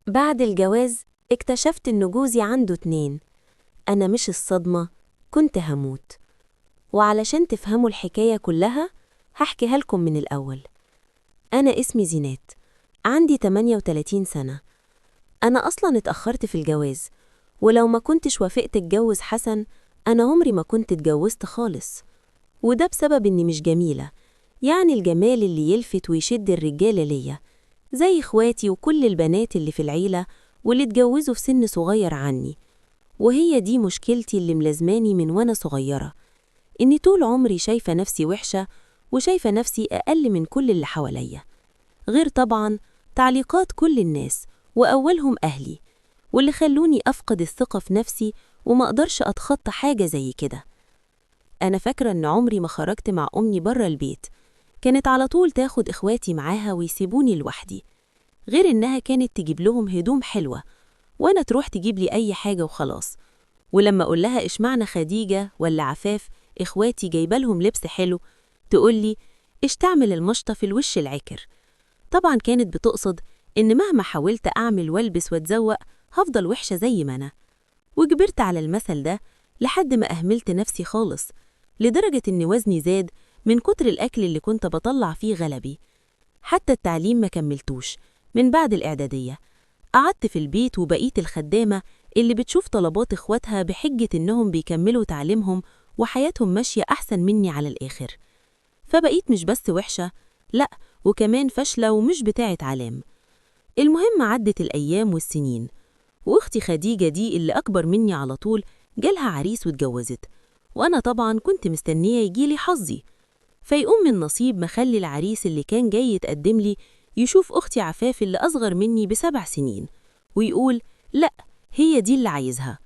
بعد الجواز اكتشفت إن جوزي عنده 2. أنا مش الصدمة، كنت هموت. وعلشان تفهموا الحكاية كلها هحكيها لكم من الأول. أنا اسمي زينات، عندي 38 سنة. أنا أصلاً اتأخرت في الجواز، ولو ما كنتش وافقت اتجوز حسن أنا عمري ما كنت اتجوزت خالص. وده بسبب إني مش جميلة، يعني الجمال اللي يلفت ويشد الرجالة ليا، زي إخواتي وكل البنات اللي في العيلة واللي اتجوزوا في سن صغير عني. وهي دي مشكلتي اللي ملازماني من وأنا صغيرة، إني طول عمري شايفة نفسي وحشة وشايفة نفسي أقل من كل اللي حواليا، غير طبعاً تعليقات كل الناس وأولهم أهلي، واللي خلوني أفقد الثقة في نفسي وما أقدرش أتخطى حاجة زي كده. أنا فاكرة إن عمري ما خرجت مع أمي برا البيت، كانت على طول تاخد إخواتي معاها ويسيبوني لوحدي، غير إنها كانت تجيب لهم هدوم حلوة وأنا تروح تجيب لي أي حاجة وخلاص. ولما أقول لها إشمعنى خديجة ولا عفاف إخواتي جايبة لهم لبس حلو، تقولي إيش تعمل المشطة في الوش العكر. طبعا كانت بتقصد إن مهما حاولت أعمل والبس واتزوق هفضل وحشة زي ما أنا. وكبرت على المثل ده لحد ما أهملت نفسي خالص، لدرجة إن وزني زاد من كتر الأكل اللي كنت بطلع فيه غلبي. حتى التعليم ما كملتوش، من بعد الإعدادية قعدت في البيت وبقيت الخدامة اللي بتشوف طلبات إخواتها بحجة إنهم بيكملوا تعليمهم وحياتهم ماشية أحسن مني على الآخر. فبقيت مش بس وحشة، لأ، وكمان فاشلة ومش بتاعة علام. المهم عدت الأيام والسنين، وأختي خديجة دي اللي أكبر مني على طول جالها عريس واتجوزت، وأنا طبعا كنت مستنية يجيلي حظي. فيقوم من نصيب مخلي العريس اللي كان جاي يتقدم لي يشوف أختي عفاف اللي أصغر مني ب7 سنين ويقول لأ، هي دي اللي عايزها.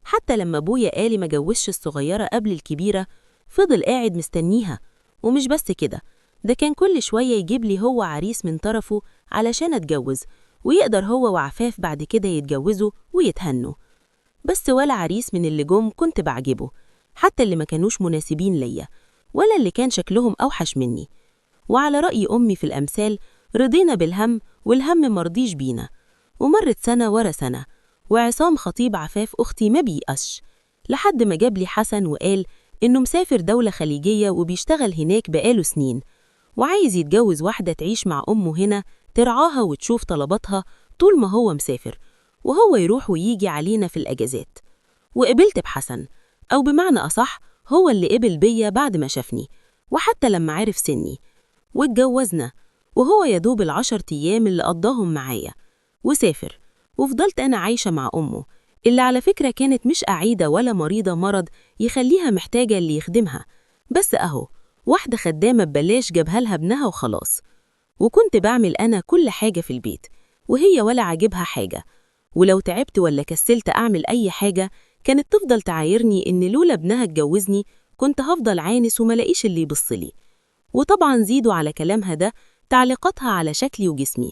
حتى لما أبويا قالي ما جوزش الصغيرة قبل الكبيرة فضل قاعد مستنيها. ومش بس كده، ده كان كل شوية يجيب لي هو عريس من طرفه علشان أتجوز، ويقدر هو وعفاف بعد كده يتجوزوا ويتهنوا. بس ولا عريس من اللي جم كنت بعجبه، حتى اللي ما كانوش مناسبين ليا، ولا اللي كان شكلهم أوحش مني. وعلى رأي أمي في الأمثال، رضينا بالهم والهم مرضيش بينا. ومرت سنة ورا سنة، وعصام خطيب عفاف أختي ما بيقش، لحد ما جاب لي حسن وقال إنه مسافر دولة خليجية وبيشتغل هناك بقاله سنين، وعايز يتجوز واحدة تعيش مع أمه هنا ترعاها وتشوف طلباتها طول ما هو مسافر، وهو يروح ويجي علينا في الأجازات. وقبلت بحسن، أو بمعنى أصح هو اللي قبل بيا بعد ما شافني، وحتى لما عرف سني. واتجوزنا، وهو يدوب ال10 أيام اللي قضاهم معايا وسافر. وفضلت أنا عايشة مع أمه، اللي على فكرة كانت مش قعيدة ولا مريضة مرض يخليها محتاجة اللي يخدمها، بس أهو واحدة خدامة ببلاش جابها لها ابنها وخلاص. وكنت بعمل أنا كل حاجة في البيت، وهي ولا عاجبها حاجة. ولو تعبت ولا كسلت أعمل أي حاجة كانت تفضل تعايرني إن لولا ابنها اتجوزني كنت هفضل عانس وملاقيش اللي يبصلي. وطبعا زيدوا على كلامها ده تعليقاتها على شكلي وجسمي،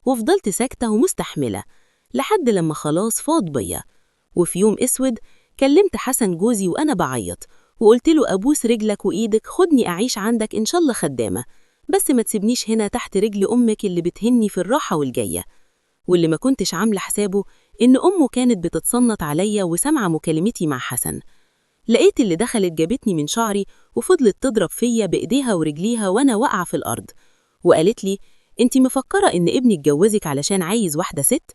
وفضلت ساكتة ومستحملة لحد لما خلاص فاض بيا. وفي يوم اسود كلمت حسن جوزي وأنا بعيط، وقلت له أبوس رجلك وإيدك خدني أعيش عندك إن شاء الله خدامة، بس ما تسيبنيش هنا تحت رجل أمك اللي بتهني في الراحة والجاية. واللي ما كنتش عاملة حسابه إن أمه كانت بتتصنت عليا وسمع مكالمتي مع حسن. لقيت اللي دخلت جابتني من شعري وفضلت تضرب فيا بإيديها ورجليها وأنا واقعة في الأرض، وقالت لي انتي مفكرة إن ابني اتجوزك علشان عايز واحدة ست؟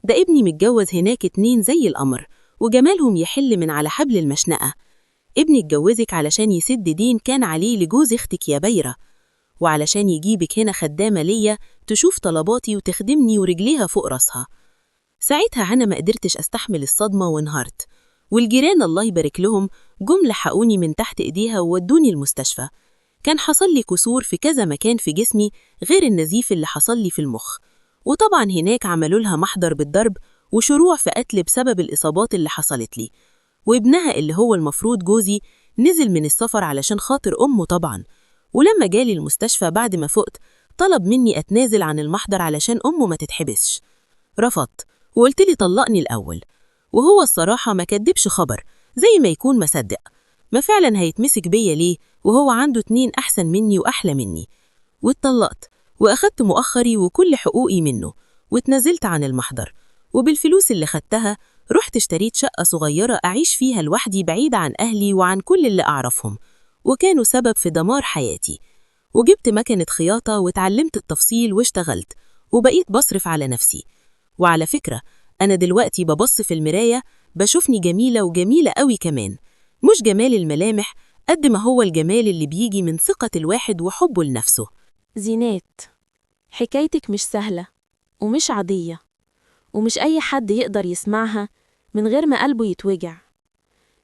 ده ابني متجوز هناك 2 زي القمر وجمالهم يحل من على حبل المشنقة. ابني اتجوزك علشان يسد دين كان عليه لجوز اختك يا بيرة، وعلشان يجيبك هنا خدامة ليا تشوف طلباتي وتخدمني ورجليها فوق راسها. ساعتها أنا ما قدرتش أستحمل الصدمة وانهارت، والجيران الله يبارك لهم جم لحقوني من تحت إيديها وودوني المستشفى. كان حصل لي كسور في كذا مكان في جسمي غير النزيف اللي حصل لي في المخ، وطبعا هناك عملوا لها محضر بالضرب وشروع في قتل بسبب الإصابات اللي حصلت لي. وابنها اللي هو المفروض جوزي نزل من السفر علشان خاطر أمه طبعا، ولما جالي المستشفى بعد ما فقت طلب مني أتنازل عن المحضر علشان أمه ما تتحبسش. رفضت وقلت لي طلقني الأول، وهو الصراحة ما كدبش خبر زي ما يكون مصدق. ما فعلا هيتمسك بيا ليه وهو عنده 2 أحسن مني وأحلى مني؟ واتطلقت وأخدت مؤخري وكل حقوقي منه، واتنازلت عن المحضر، وبالفلوس اللي خدتها رحت اشتريت شقة صغيرة أعيش فيها لوحدي بعيد عن أهلي وعن كل اللي أعرفهم، وكانوا سبب في دمار حياتي. وجبت مكنة خياطة واتعلمت التفصيل واشتغلت، وبقيت بصرف على نفسي. وعلى فكرة، أنا دلوقتي ببص في المراية بشوفني جميلة وجميلة قوي كمان. مش جمال الملامح قد ما هو الجمال اللي بيجي من ثقة الواحد وحبه لنفسه. زينات، حكايتك مش سهلة ومش عادية، ومش أي حد يقدر يسمعها من غير ما قلبه يتوجع.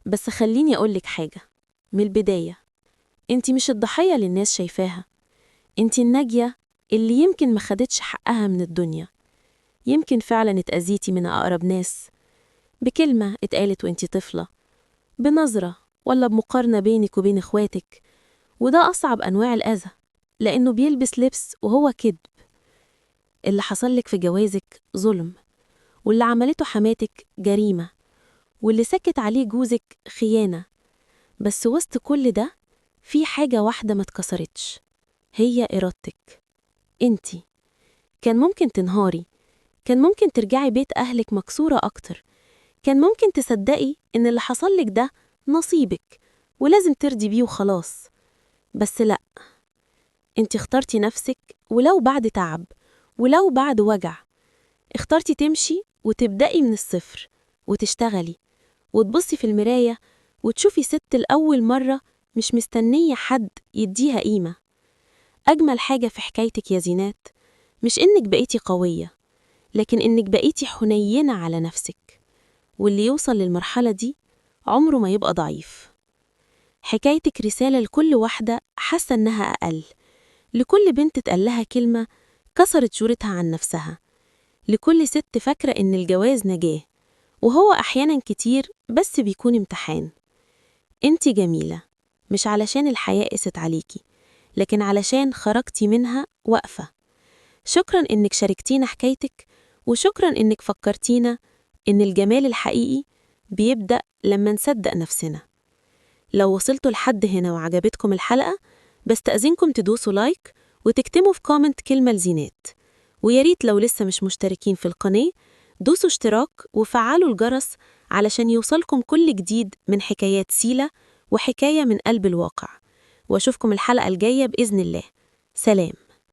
بس خليني أقولك حاجة من البداية، انتي مش الضحية اللي الناس شايفاها، انتي الناجية اللي يمكن ما خدتش حقها من الدنيا. يمكن فعلا اتأذيتي من أقرب ناس، بكلمة اتقالت وانتي طفلة، بنظرة ولا بمقارنة بينك وبين اخواتك. وده أصعب أنواع الأذى، لأنه بيلبس لبس وهو كذب. اللي حصلك في جوازك ظلم، واللي عملته حماتك جريمة، واللي سكت عليه جوزك خيانة. بس وسط كل ده في حاجة واحدة ما اتكسرتش، هي إرادتك. انتي كان ممكن تنهاري، كان ممكن ترجعي بيت أهلك مكسورة أكتر، كان ممكن تصدقي إن اللي حصلك ده نصيبك ولازم ترضي بيه وخلاص. بس لأ، انتي اخترتي نفسك، ولو بعد تعب، ولو بعد وجع. اخترتي تمشي وتبدأي من الصفر، وتشتغلي، وتبصي في المراية وتشوفي ست لأول مرة مش مستنية حد يديها قيمة. أجمل حاجة في حكايتك يا زينات مش إنك بقيتي قوية، لكن إنك بقيتي حنينة على نفسك. واللي يوصل للمرحلة دي عمره ما يبقى ضعيف. حكايتك رسالة لكل واحدة حاسة إنها أقل، لكل بنت اتقالها كلمة كسرت جورتها عن نفسها، لكل ست فاكرة إن الجواز نجاة، وهو أحيانا كتير بس بيكون امتحان. انتي جميلة، مش علشان الحياة قست عليكي، لكن علشان خرجتي منها واقفة. شكرا إنك شاركتينا حكايتك، وشكرا إنك فكرتينا إن الجمال الحقيقي بيبدأ لما نصدق نفسنا. لو وصلتوا لحد هنا وعجبتكم الحلقة، بستأذنكم تدوسوا لايك وتكتبوا في كومنت كلمة لزينات. وياريت لو لسه مش مشتركين في القناة دوسوا اشتراك وفعلوا الجرس علشان يوصلكم كل جديد من حكايات سيلة وحكاية من قلب الواقع. واشوفكم الحلقة الجاية بإذن الله. سلام.